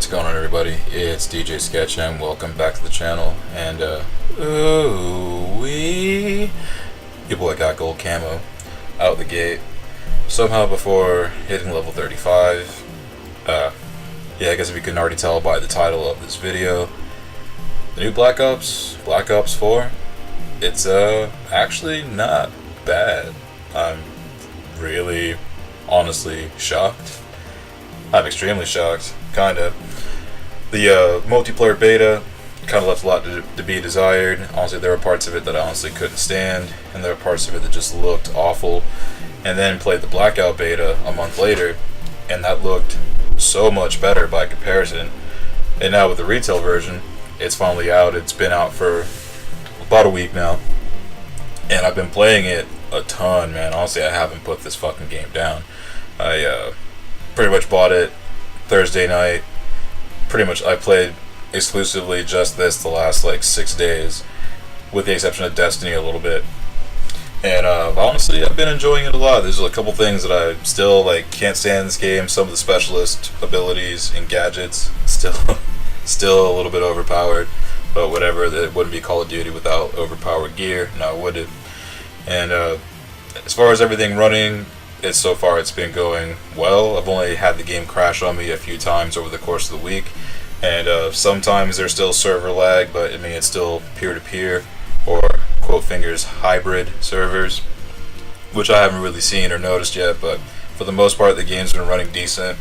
What's going on, everybody? It's DJ Sketch and welcome back to the channel. And your boy got gold camo out the gate somehow before hitting level 35. Yeah, I guess if you couldn't already tell by the title of this video, the new Black Ops 4, it's actually not bad. I'm really honestly shocked. I'm extremely shocked, kinda. The multiplayer beta kind of left a lot to be desired. Honestly, there were parts of it that I honestly couldn't stand, and there were parts of it that just looked awful. And then played the Blackout beta a month later, and that looked so much better by comparison. And now with the retail version, it's finally out. It's been out for about a week now, and I've been playing it a ton, man. Honestly, I haven't put this fucking game down. I pretty much bought it Thursday night. Pretty much I played exclusively just this the last like 6 days, with the exception of Destiny a little bit. And honestly, I've been enjoying it a lot. There's a couple things that I still can't stand in this game. Some of the specialist abilities and gadgets still a little bit overpowered, but whatever. It wouldn't be Call of Duty without overpowered gear. Now would it? And as far as everything running, so far it's been going well. I've only had the game crash on me a few times over the course of the week, and sometimes there's still server lag, but I mean it's still peer-to-peer or quote fingers hybrid servers, which I haven't really seen or noticed yet. But for the most part, the game's been running decent.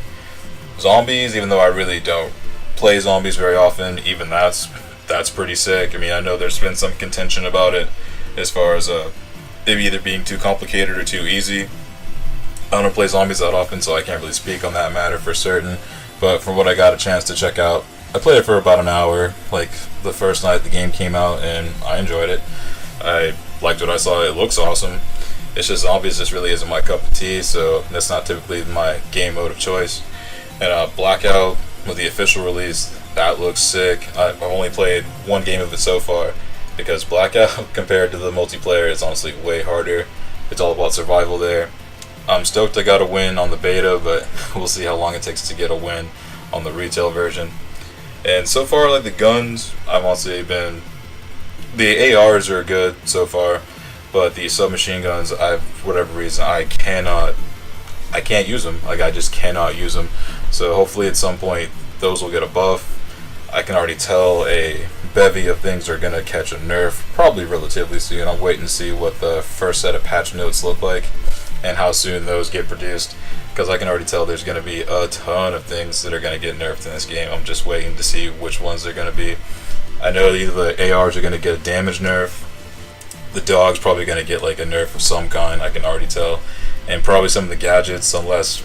Zombies, even though I really don't play zombies very often, even that's pretty sick. I mean, I know there's been some contention about it as far as maybe either being too complicated or too easy. I don't play zombies that often, so I can't really speak on that matter for certain. But from what I got a chance to check out, I played it for about an hour, like the first night the game came out, and I enjoyed it. I liked what I saw. It looks awesome. It's just zombies just really isn't my cup of tea, so that's not typically my game mode of choice. And Blackout, with the official release, that looks sick. I've only played one game of it so far, because Blackout compared to the multiplayer is honestly way harder. It's all about survival there. I'm stoked I got a win on the beta, but we'll see how long it takes to get a win on the retail version. And so far, like the guns, I've honestly been... The ARs are good so far, but the submachine guns, for whatever reason, I can't use them. Like, I just cannot use them. So hopefully at some point, those will get a buff. I can already tell a bevy of things are going to catch a nerf, probably relatively soon. I'm waiting to see what the first set of patch notes look like, and how soon those get produced, because I can already tell there's going to be a ton of things that are going to get nerfed in this game. I'm just waiting to see which ones they're going to be. I know either the ARs are going to get a damage nerf, the dog's probably going to get like a nerf of some kind, I can already tell, and probably some of the gadgets, unless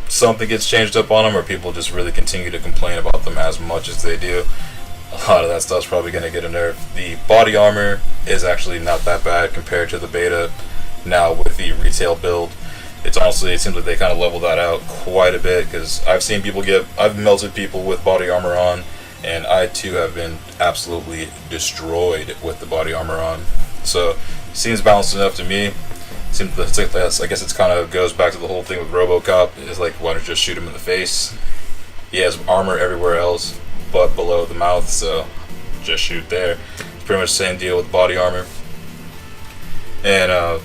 something gets changed up on them or people just really continue to complain about them as much as they do. A lot of that stuff's probably going to get a nerf. The body armor is actually not that bad compared to the beta. Now with the retail build, it seems like they kind of leveled that out quite a bit, because I've melted people with body armor on, and I too have been absolutely destroyed with the body armor on. So it seems balanced enough to me. I guess it kind of goes back to the whole thing with RoboCop. It's like, why don't you just shoot him in the face? He has armor everywhere else but below the mouth, so just shoot there. It's pretty much the same deal with body armor. And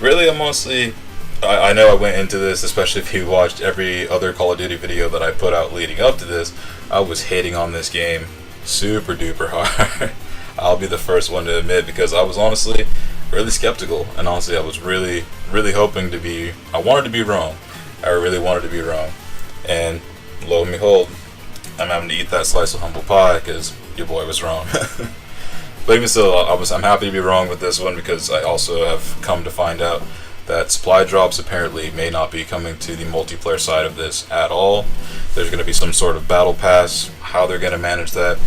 really, I'm mostly... I know I went into this, especially if you watched every other Call of Duty video that I put out leading up to this, I was hating on this game super duper hard. I'll be the first one to admit, because I was honestly really skeptical, and honestly I was really hoping to be... I wanted to be wrong. I really wanted to be wrong. And lo and behold, I'm having to eat that slice of humble pie because your boy was wrong. But even still, I'm happy to be wrong with this one, because I also have come to find out that supply drops apparently may not be coming to the multiplayer side of this at all. There's going to be some sort of battle pass. How they're going to manage that,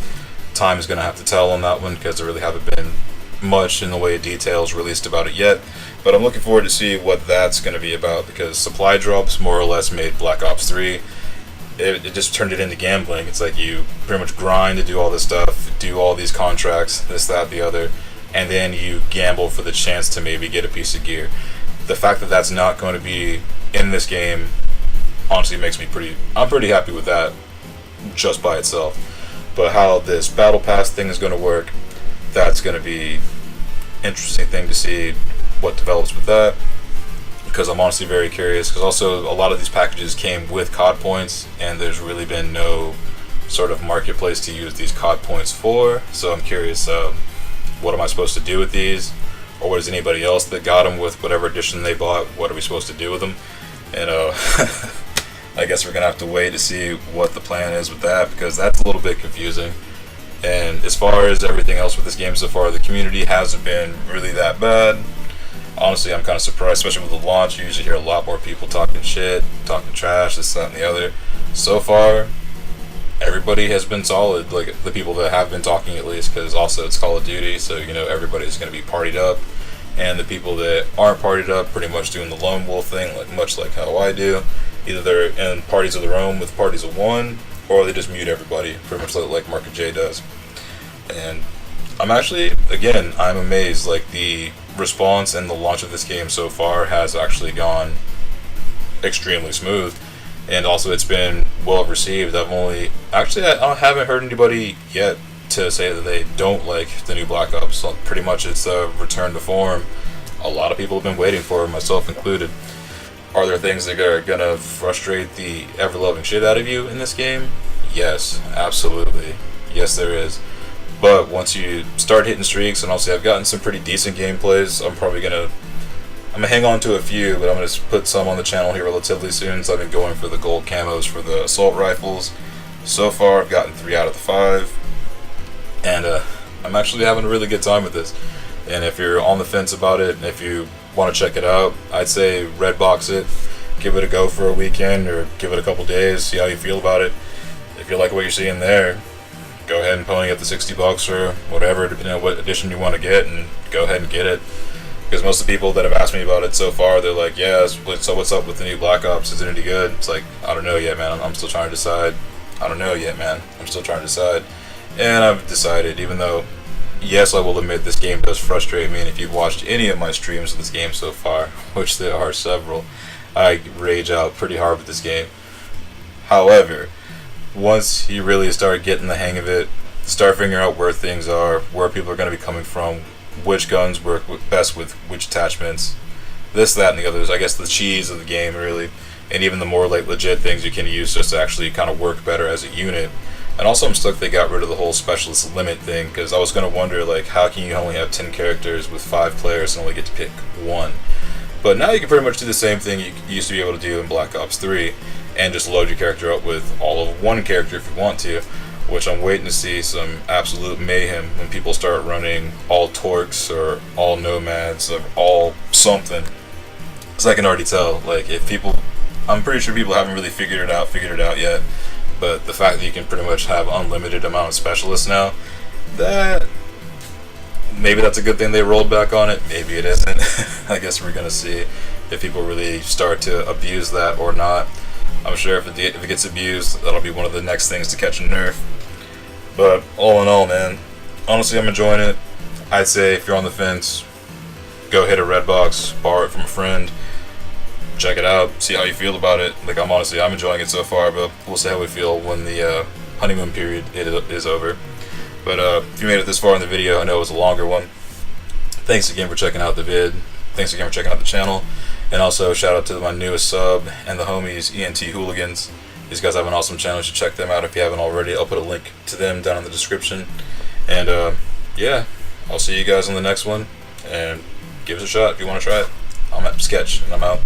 time is going to have to tell on that one, because there really haven't been much in the way of details released about it yet. But I'm looking forward to see what that's going to be about, because supply drops more or less made Black Ops 3. It just turned it into gambling. It's like you pretty much grind to do all this stuff, do all these contracts, this, that, the other, and then you gamble for the chance to maybe get a piece of gear. The fact that that's not going to be in this game honestly makes me I'm pretty happy with that. just by itself. But how this battle pass thing is going to work, that's going to be interesting thing to see what develops with that, because I'm honestly very curious, because also a lot of these packages came with COD points, and there's really been no sort of marketplace to use these COD points for. So I'm curious, what am I supposed to do with these, or what is anybody else that got them with whatever edition they bought, what are we supposed to do with them? And I guess we're gonna have to wait to see what the plan is with that, because that's a little bit confusing. And as far as everything else with this game so far, the community hasn't been really that bad. Honestly, I'm kind of surprised, especially with the launch. You usually hear a lot more people talking shit, talking trash, this, that, and the other. So far, everybody has been solid, like the people that have been talking at least, because also it's Call of Duty, so you know everybody's going to be partied up. And the people that aren't partied up pretty much doing the lone wolf thing, like much like how I do. Either they're in parties of their own with parties of one, or they just mute everybody, pretty much like Market J does. And I'm actually, again, I'm amazed. Like, the response and the launch of this game so far has actually gone extremely smooth, and also it's been well received. I haven't heard anybody yet to say that they don't like the new Black Ops. So pretty much it's a return to form. A lot of people have been waiting for it, myself included. Are there things that are gonna frustrate the ever-loving shit out of you in this game? Yes, absolutely. Yes, there is. But once you start hitting streaks, and also I've gotten some pretty decent gameplays, I'm gonna hang on to a few, but I'm gonna put some on the channel here relatively soon. So I've been going for the gold camos for the assault rifles. So far, I've gotten 3 out of the 5, and I'm actually having a really good time with this. And if you're on the fence about it, and if you want to check it out, I'd say red box it, give it a go for a weekend, or give it a couple days, see how you feel about it. If you like what you're seeing there, go ahead and pony up the $60 or whatever, what edition you want to get, and go ahead and get it. Because most of the people that have asked me about it so far, they're like, yeah, so what's up with the new Black Ops? Is it any good? It's like, I don't know yet, man. I'm still trying to decide. I don't know yet, man. I'm still trying to decide. And I've decided, even though, yes, I will admit this game does frustrate me, and if you've watched any of my streams of this game so far, which there are several, I rage out pretty hard with this game. However, once you really start getting the hang of it, start figuring out where things are, where people are going to be coming from, which guns work best with which attachments, this, that, and the others, I guess the cheese of the game, really, and even the more like legit things you can use just to actually kind of work better as a unit. And also I'm stoked they got rid of the whole specialist limit thing, because I was going to wonder, like, how can you only have 10 characters with 5 players and only get to pick 1? But now you can pretty much do the same thing you used to be able to do in Black Ops 3, and just load your character up with all of one character if you want to, which I'm waiting to see some absolute mayhem when people start running all Torques or all Nomads or all something. Because I can already tell, like, if people, I'm pretty sure people haven't really figured it out yet. But the fact that you can pretty much have unlimited amount of specialists now, that maybe that's a good thing they rolled back on it. Maybe it isn't. I guess we're gonna see if people really start to abuse that or not. I'm sure if it gets abused, that'll be one of the next things to catch a nerf. But all in all, man, honestly, I'm enjoying it. I'd say if you're on the fence, go hit a red box, borrow it from a friend, check it out, see how you feel about it. Like, I'm enjoying it so far, but we'll see how we feel when the honeymoon period is over. But if you made it this far in the video, I know it was a longer one. Thanks again for checking out the vid. Thanks again for checking out the channel. And also, shout out to my newest sub and the homies, ENT Hooligans. These guys have an awesome channel. You should check them out if you haven't already. I'll put a link to them down in the description. And yeah, I'll see you guys on the next one. And give us a shot if you want to try it. I'm at Sketch, and I'm out.